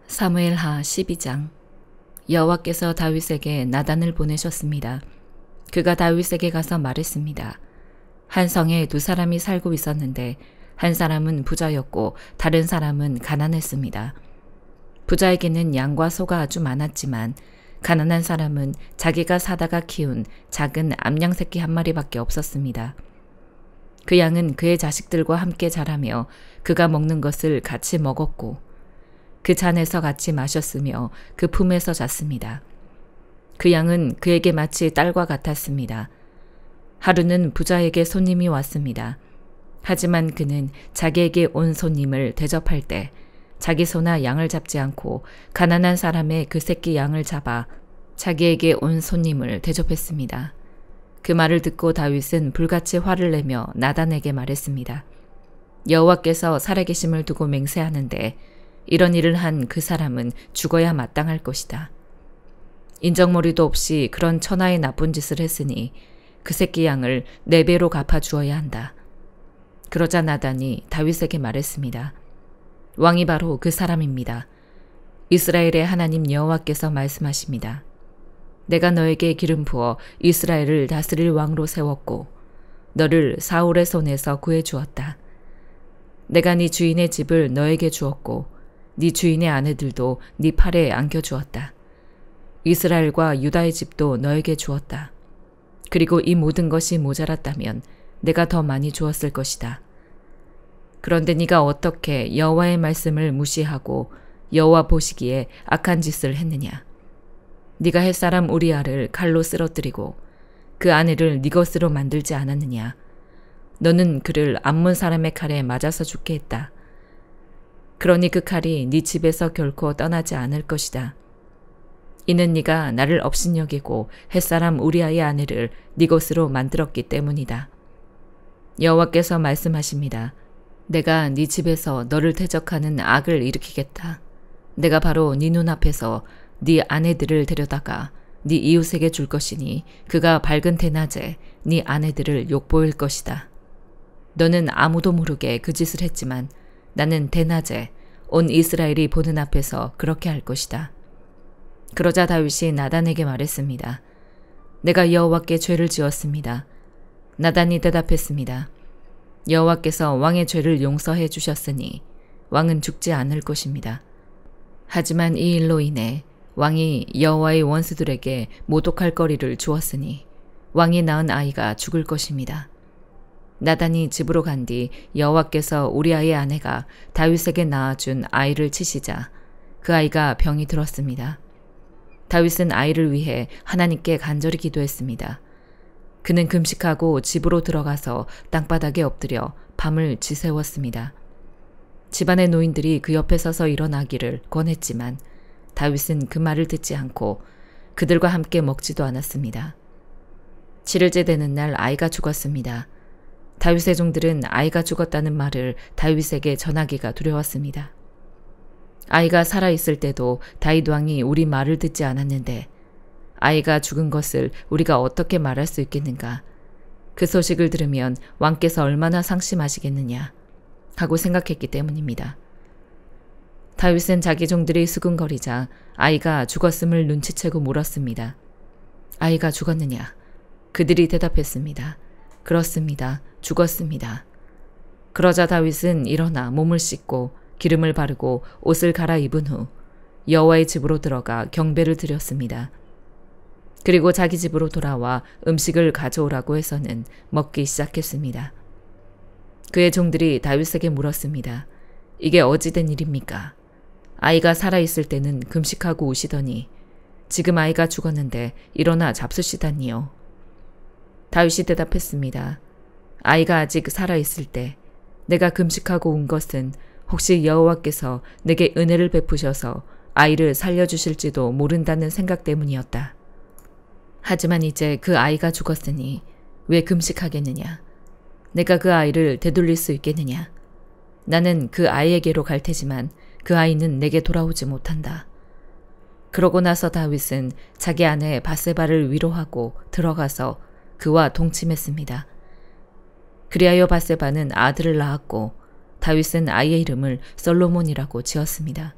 사무엘하 12장. 여호와께서 다윗에게 나단을 보내셨습니다. 그가 다윗에게 가서 말했습니다. 한 성에 두 사람이 살고 있었는데 한 사람은 부자였고 다른 사람은 가난했습니다. 부자에게는 양과 소가 아주 많았지만 가난한 사람은 자기가 사다가 키운 작은 암양 새끼 한 마리밖에 없었습니다. 그 양은 그의 자식들과 함께 자라며 그가 먹는 것을 같이 먹었고 그 잔에서 같이 마셨으며 그 품에서 잤습니다. 그 양은 그에게 마치 딸과 같았습니다. 하루는 부자에게 손님이 왔습니다. 하지만 그는 자기에게 온 손님을 대접할 때 자기 소나 양을 잡지 않고 가난한 사람의 그 새끼 양을 잡아 자기에게 온 손님을 대접했습니다. 그 말을 듣고 다윗은 불같이 화를 내며 나단에게 말했습니다. 여호와께서 살아계심을 두고 맹세하는데 이런 일을 한 그 사람은 죽어야 마땅할 것이다. 인정머리도 없이 그런 천하의 나쁜 짓을 했으니 그 새끼 양을 4배로 갚아주어야 한다. 그러자 나단이 다윗에게 말했습니다. 왕이 바로 그 사람입니다. 이스라엘의 하나님 여호와께서 말씀하십니다. 내가 너에게 기름 부어 이스라엘을 다스릴 왕으로 세웠고 너를 사울의 손에서 구해주었다. 내가 네 주인의 집을 너에게 주었고 네 주인의 아내들도 네 팔에 안겨주었다. 이스라엘과 유다의 집도 너에게 주었다. 그리고 이 모든 것이 모자랐다면 내가 더 많이 주었을 것이다. 그런데 네가 어떻게 여호와의 말씀을 무시하고 여호와 보시기에 악한 짓을 했느냐? 네가 햇사람 우리아를 칼로 쓰러뜨리고 그 아내를 네 것으로 만들지 않았느냐? 너는 그를 암몬 사람의 칼에 맞아서 죽게 했다. 그러니 그 칼이 네 집에서 결코 떠나지 않을 것이다. 이는 네가 나를 업신여기고 햇사람 우리아의 아내를 네 것으로 만들었기 때문이다. 여호와께서 말씀하십니다. 내가 네 집에서 너를 대적하는 악을 일으키겠다. 내가 바로 네 눈앞에서 네 아내들을 데려다가 네 이웃에게 줄 것이니 그가 밝은 대낮에 네 아내들을 욕보일 것이다. 너는 아무도 모르게 그 짓을 했지만 나는 대낮에 온 이스라엘이 보는 앞에서 그렇게 할 것이다. 그러자 다윗이 나단에게 말했습니다. 내가 여호와께 죄를 지었습니다. 나단이 대답했습니다. 여호와께서 왕의 죄를 용서해 주셨으니 왕은 죽지 않을 것입니다. 하지만 이 일로 인해 왕이 여호와의 원수들에게 모독할 거리를 주었으니 왕이 낳은 아이가 죽을 것입니다. 나단이 집으로 간 뒤 여호와께서 우리아의 아내가 다윗에게 낳아준 아이를 치시자 그 아이가 병이 들었습니다. 다윗은 아이를 위해 하나님께 간절히 기도했습니다. 그는 금식하고 집으로 들어가서 땅바닥에 엎드려 밤을 지새웠습니다. 집안의 노인들이 그 옆에 서서 일어나기를 권했지만 다윗은 그 말을 듣지 않고 그들과 함께 먹지도 않았습니다. 7일째 되는 날 아이가 죽었습니다. 다윗의 종들은 아이가 죽었다는 말을 다윗에게 전하기가 두려웠습니다. 아이가 살아있을 때도 다윗 왕이 우리 말을 듣지 않았는데 아이가 죽은 것을 우리가 어떻게 말할 수 있겠는가? 그 소식을 들으면 왕께서 얼마나 상심하시겠느냐 하고 생각했기 때문입니다. 다윗은 자기 종들이 수군거리자 아이가 죽었음을 눈치채고 물었습니다. 아이가 죽었느냐? 그들이 대답했습니다. 그렇습니다. 죽었습니다. 그러자 다윗은 일어나 몸을 씻고 기름을 바르고 옷을 갈아입은 후 여호와의 집으로 들어가 경배를 드렸습니다. 그리고 자기 집으로 돌아와 음식을 가져오라고 해서는 먹기 시작했습니다. 그의 종들이 다윗에게 물었습니다. 이게 어찌 된 일입니까? 아이가 살아있을 때는 금식하고 우시더니 지금 아이가 죽었는데 일어나 잡수시다니요. 다윗이 대답했습니다. 아이가 아직 살아있을 때 내가 금식하고 온 것은 혹시 여호와께서 내게 은혜를 베푸셔서 아이를 살려주실지도 모른다는 생각 때문이었다. 하지만 이제 그 아이가 죽었으니 왜 금식하겠느냐? 내가 그 아이를 되돌릴 수 있겠느냐? 나는 그 아이에게로 갈 테지만 그 아이는 내게 돌아오지 못한다. 그러고 나서 다윗은 자기 아내 바세바를 위로하고 들어가서 그와 동침했습니다. 그리하여 바세바는 아들을 낳았고 다윗은 아이의 이름을 솔로몬이라고 지었습니다.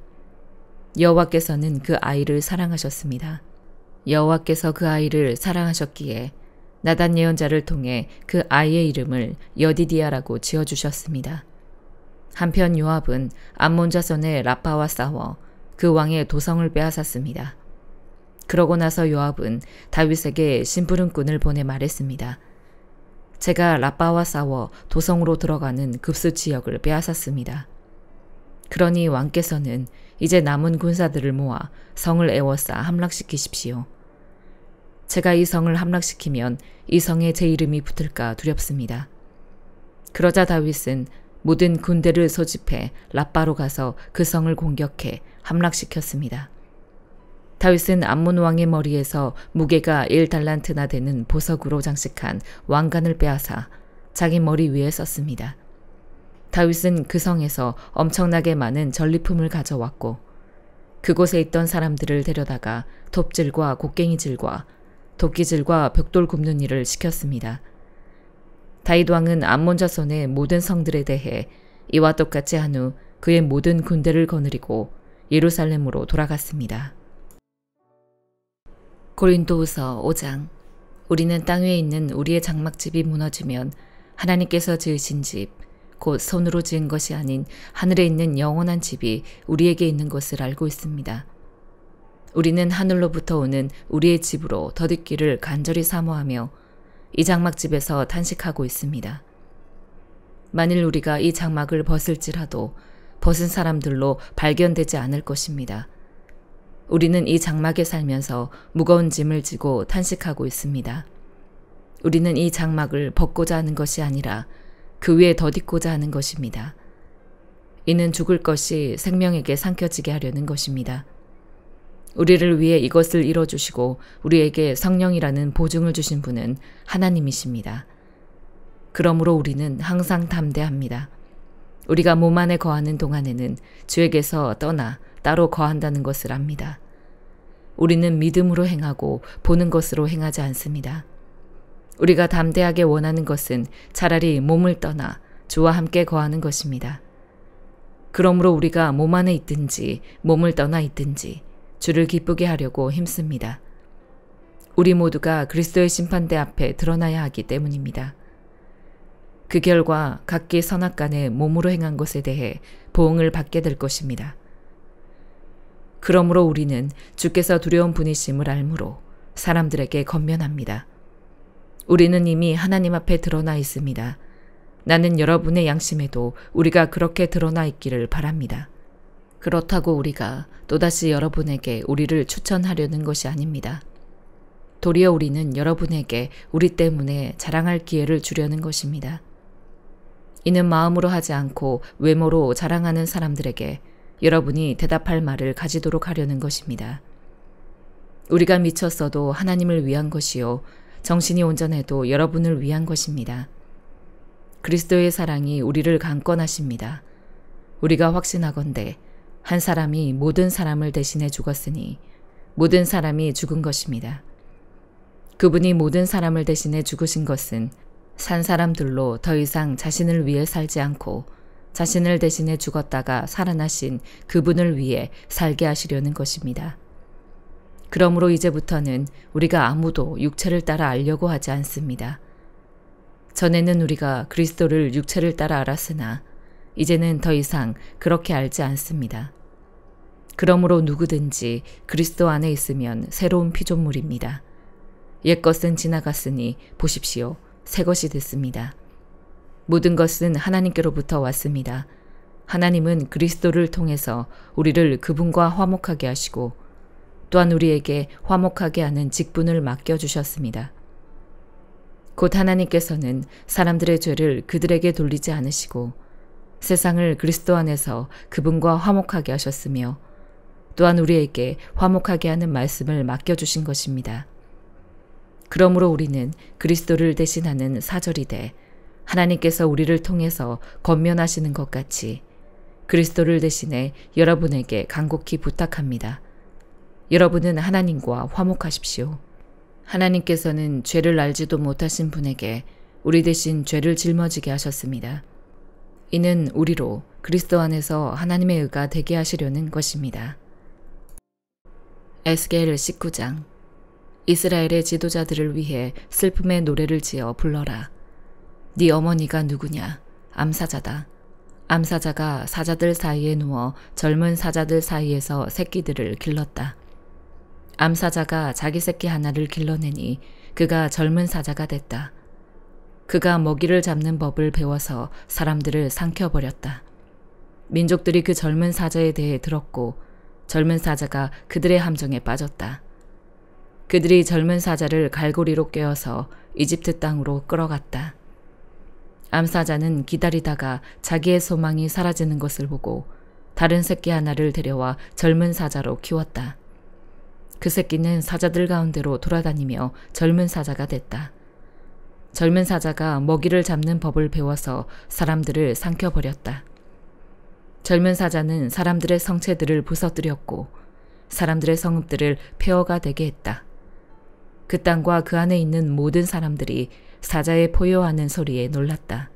여호와께서는 그 아이를 사랑하셨습니다. 여호와께서 그 아이를 사랑하셨기에 나단 예언자를 통해 그 아이의 이름을 여디디아라고 지어주셨습니다. 한편 요압은 암몬 자손의 라빠와 싸워 그 왕의 도성을 빼앗았습니다. 그러고 나서 요압은 다윗에게 심부름꾼을 보내 말했습니다. 제가 라빠와 싸워 도성으로 들어가는 급수 지역을 빼앗았습니다. 그러니 왕께서는 이제 남은 군사들을 모아 성을 에워싸 함락시키십시오. 제가 이 성을 함락시키면 이 성에 제 이름이 붙을까 두렵습니다. 그러자 다윗은 모든 군대를 소집해 라빠로 가서 그 성을 공격해 함락시켰습니다. 다윗은 암몬 왕의 머리에서 무게가 1달란트나 되는 보석으로 장식한 왕관을 빼앗아 자기 머리 위에 썼습니다. 다윗은 그 성에서 엄청나게 많은 전리품을 가져왔고 그곳에 있던 사람들을 데려다가 톱질과 곡괭이질과 도끼질과 벽돌 굽는 일을 시켰습니다. 다윗 왕은 암몬 자손의 모든 성들에 대해 이와 똑같이 한 후 그의 모든 군대를 거느리고 예루살렘으로 돌아갔습니다. 고린도후서 5장. 우리는 땅 위에 있는 우리의 장막집이 무너지면 하나님께서 지으신 집, 곧 손으로 지은 것이 아닌 하늘에 있는 영원한 집이 우리에게 있는 것을 알고 있습니다. 우리는 하늘로부터 오는 우리의 집으로 덧입기를 간절히 사모하며 이 장막집에서 탄식하고 있습니다. 만일 우리가 이 장막을 벗을지라도 벗은 사람들로 발견되지 않을 것입니다. 우리는 이 장막에 살면서 무거운 짐을 지고 탄식하고 있습니다. 우리는 이 장막을 벗고자 하는 것이 아니라 그 위에 덧입고자 하는 것입니다. 이는 죽을 것이 생명에게 삼켜지게 하려는 것입니다. 우리를 위해 이것을 이뤄주시고 우리에게 성령이라는 보증을 주신 분은 하나님이십니다. 그러므로 우리는 항상 담대합니다. 우리가 몸 안에 거하는 동안에는 주에게서 떠나 따로 거한다는 것을 압니다. 우리는 믿음으로 행하고 보는 것으로 행하지 않습니다. 우리가 담대하게 원하는 것은 차라리 몸을 떠나 주와 함께 거하는 것입니다. 그러므로 우리가 몸 안에 있든지 몸을 떠나 있든지 주를 기쁘게 하려고 힘씁니다. 우리 모두가 그리스도의 심판대 앞에 드러나야 하기 때문입니다. 그 결과 각기 선악간에 몸으로 행한 것에 대해 보응을 받게 될 것입니다. 그러므로 우리는 주께서 두려운 분이심을 알므로 사람들에게 권면합니다. 우리는 이미 하나님 앞에 드러나 있습니다. 나는 여러분의 양심에도 우리가 그렇게 드러나 있기를 바랍니다. 그렇다고 우리가 또다시 여러분에게 우리를 추천하려는 것이 아닙니다. 도리어 우리는 여러분에게 우리 때문에 자랑할 기회를 주려는 것입니다. 이는 마음으로 하지 않고 외모로 자랑하는 사람들에게 여러분이 대답할 말을 가지도록 하려는 것입니다. 우리가 미쳤어도 하나님을 위한 것이요 정신이 온전해도 여러분을 위한 것입니다. 그리스도의 사랑이 우리를 강권하십니다. 우리가 확신하건대 한 사람이 모든 사람을 대신해 죽었으니 모든 사람이 죽은 것입니다. 그분이 모든 사람을 대신해 죽으신 것은 산 사람들로 더 이상 자신을 위해 살지 않고 자신을 대신해 죽었다가 살아나신 그분을 위해 살게 하시려는 것입니다. 그러므로 이제부터는 우리가 아무도 육체를 따라 알려고 하지 않습니다. 전에는 우리가 그리스도를 육체를 따라 알았으나 이제는 더 이상 그렇게 알지 않습니다. 그러므로 누구든지 그리스도 안에 있으면 새로운 피조물입니다. 옛것은 지나갔으니 보십시오. 새 것이 됐습니다. 모든 것은 하나님께로부터 왔습니다. 하나님은 그리스도를 통해서 우리를 그분과 화목하게 하시고 또한 우리에게 화목하게 하는 직분을 맡겨주셨습니다. 곧 하나님께서는 사람들의 죄를 그들에게 돌리지 않으시고 세상을 그리스도 안에서 그분과 화목하게 하셨으며 또한 우리에게 화목하게 하는 말씀을 맡겨주신 것입니다. 그러므로 우리는 그리스도를 대신하는 사절이 돼 하나님께서 우리를 통해서 권면하시는 것 같이 그리스도를 대신해 여러분에게 간곡히 부탁합니다. 여러분은 하나님과 화목하십시오. 하나님께서는 죄를 알지도 못하신 분에게 우리 대신 죄를 짊어지게 하셨습니다. 이는 우리로 그리스도 안에서 하나님의 의가 되게 하시려는 것입니다. 에스겔 19장. 이스라엘의 지도자들을 위해 슬픔의 노래를 지어 불러라. 네 어머니가 누구냐? 암사자다. 암사자가 사자들 사이에 누워 젊은 사자들 사이에서 새끼들을 길렀다. 암사자가 자기 새끼 하나를 길러내니 그가 젊은 사자가 됐다. 그가 먹이를 잡는 법을 배워서 사람들을 삼켜버렸다. 민족들이 그 젊은 사자에 대해 들었고 젊은 사자가 그들의 함정에 빠졌다. 그들이 젊은 사자를 갈고리로 꿰어서 이집트 땅으로 끌어갔다. 암사자는 기다리다가 자기의 소망이 사라지는 것을 보고 다른 새끼 하나를 데려와 젊은 사자로 키웠다. 그 새끼는 사자들 가운데로 돌아다니며 젊은 사자가 됐다. 젊은 사자가 먹이를 잡는 법을 배워서 사람들을 삼켜버렸다. 젊은 사자는 사람들의 성체들을 부서뜨렸고 사람들의 성읍들을 폐허가 되게 했다. 그 땅과 그 안에 있는 모든 사람들이 사자의 포효하는 소리에 놀랐다.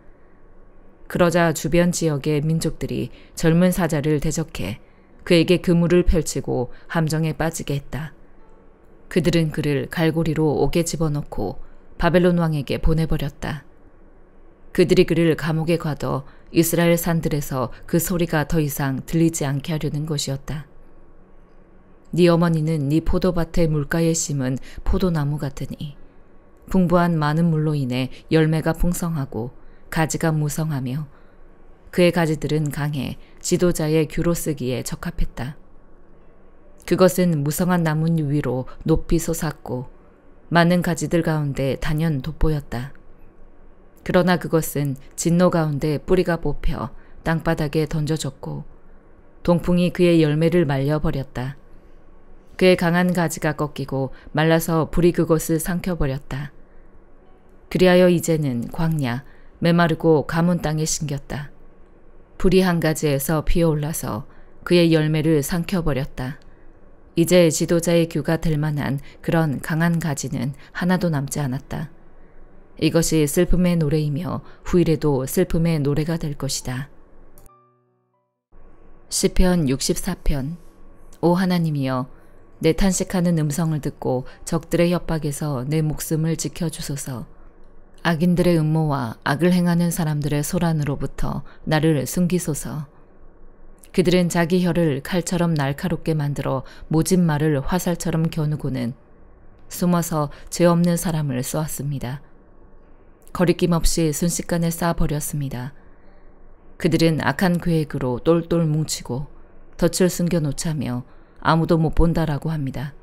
그러자 주변 지역의 민족들이 젊은 사자를 대적해 그에게 그물을 펼치고 함정에 빠지게 했다. 그들은 그를 갈고리로 옥에 집어넣고 바벨론 왕에게 보내버렸다. 그들이 그를 감옥에 가둬 이스라엘 산들에서 그 소리가 더 이상 들리지 않게 하려는 것이었다. 네 어머니는 네 포도밭의 물가에 심은 포도나무 같으니 풍부한 많은 물로 인해 열매가 풍성하고 가지가 무성하며 그의 가지들은 강해 지도자의 규로 쓰기에 적합했다. 그것은 무성한 나무 위로 높이 솟았고 많은 가지들 가운데 단연 돋보였다. 그러나 그것은 진노 가운데 뿌리가 뽑혀 땅바닥에 던져졌고 동풍이 그의 열매를 말려버렸다. 그의 강한 가지가 꺾이고 말라서 불이 그것을 삼켜버렸다. 그리하여 이제는 광야, 메마르고 가문 땅에 심겼다. 불이 한 가지에서 피어올라서 그의 열매를 삼켜버렸다. 이제 지도자의 규가 될 만한 그런 강한 가지는 하나도 남지 않았다. 이것이 슬픔의 노래이며 후일에도 슬픔의 노래가 될 것이다. 시편 64편. 오 하나님이여, 내 탄식하는 음성을 듣고 적들의 협박에서 내 목숨을 지켜주소서. 악인들의 음모와 악을 행하는 사람들의 소란으로부터 나를 숨기소서. 그들은 자기 혀를 칼처럼 날카롭게 만들어 모진 말을 화살처럼 겨누고는 숨어서 죄 없는 사람을 쏘았습니다. 거리낌 없이 순식간에 쏴버렸습니다. 그들은 악한 계획으로 똘똘 뭉치고 덫을 숨겨놓자며 아무도 못 본다라고 합니다.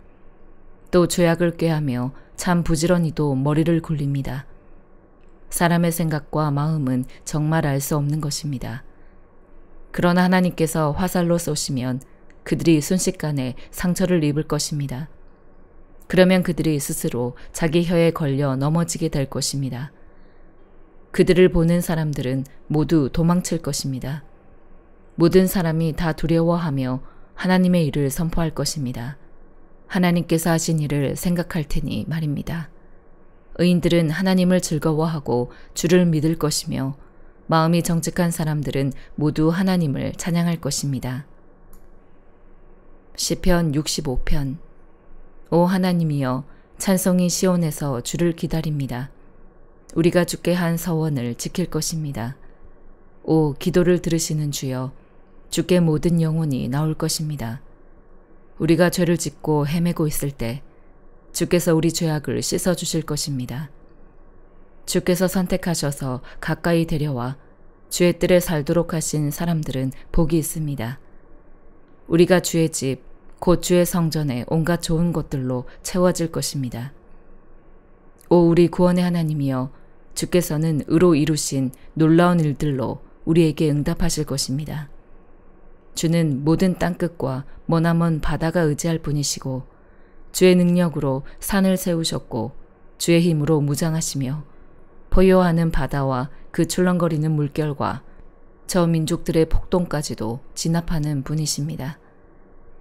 또 죄악을 꾀하며 참 부지런히도 머리를 굴립니다. 사람의 생각과 마음은 정말 알 수 없는 것입니다. 그러나 하나님께서 화살로 쏘시면 그들이 순식간에 상처를 입을 것입니다. 그러면 그들이 스스로 자기 혀에 걸려 넘어지게 될 것입니다. 그들을 보는 사람들은 모두 도망칠 것입니다. 모든 사람이 다 두려워하며 하나님의 일을 선포할 것입니다. 하나님께서 하신 일을 생각할 테니 말입니다. 의인들은 하나님을 즐거워하고 주를 믿을 것이며 마음이 정직한 사람들은 모두 하나님을 찬양할 것입니다. 시편 65편. 오 하나님이여, 찬송이 시온에서 주를 기다립니다. 우리가 주께 한 서원을 지킬 것입니다. 오 기도를 들으시는 주여, 주께 모든 영혼이 나올 것입니다. 우리가 죄를 짓고 헤매고 있을 때 주께서 우리 죄악을 씻어주실 것입니다. 주께서 선택하셔서 가까이 데려와 주의 뜰에 살도록 하신 사람들은 복이 있습니다. 우리가 주의 집, 곧 주의 성전에 온갖 좋은 것들로 채워질 것입니다. 오 우리 구원의 하나님이여, 주께서는 의로 이루신 놀라운 일들로 우리에게 응답하실 것입니다. 주는 모든 땅끝과 머나먼 바다가 의지할 분이시고 주의 능력으로 산을 세우셨고 주의 힘으로 무장하시며 포효하는 바다와 그 출렁거리는 물결과 저 민족들의 폭동까지도 진압하는 분이십니다.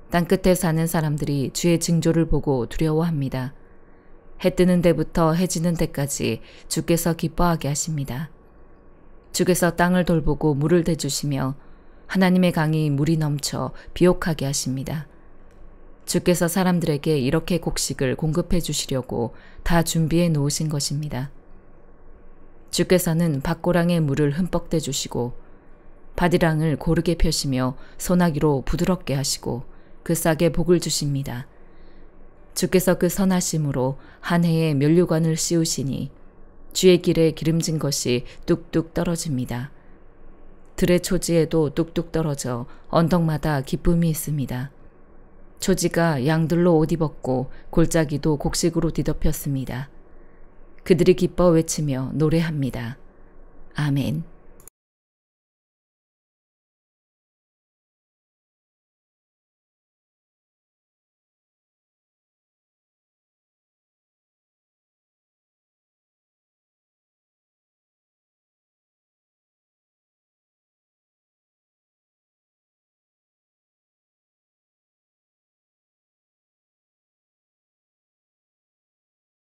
땅끝에 사는 사람들이 주의 징조를 보고 두려워합니다. 해 뜨는 데부터 해 지는 데까지 주께서 기뻐하게 하십니다. 주께서 땅을 돌보고 물을 대주시며 하나님의 강이 물이 넘쳐 비옥하게 하십니다. 주께서 사람들에게 이렇게 곡식을 공급해 주시려고 다 준비해 놓으신 것입니다. 주께서는 밭고랑에 물을 흠뻑 대주시고 바디랑을 고르게 펴시며 소나기로 부드럽게 하시고 그 싹에 복을 주십니다. 주께서 그 선하심으로 한 해에 면류관을 씌우시니 주의 길에 기름진 것이 뚝뚝 떨어집니다. 들의 초지에도 뚝뚝 떨어져 언덕마다 기쁨이 있습니다. 초지가 양들로 옷 입었고 골짜기도 곡식으로 뒤덮였습니다. 그들이 기뻐 외치며 노래합니다. 아멘.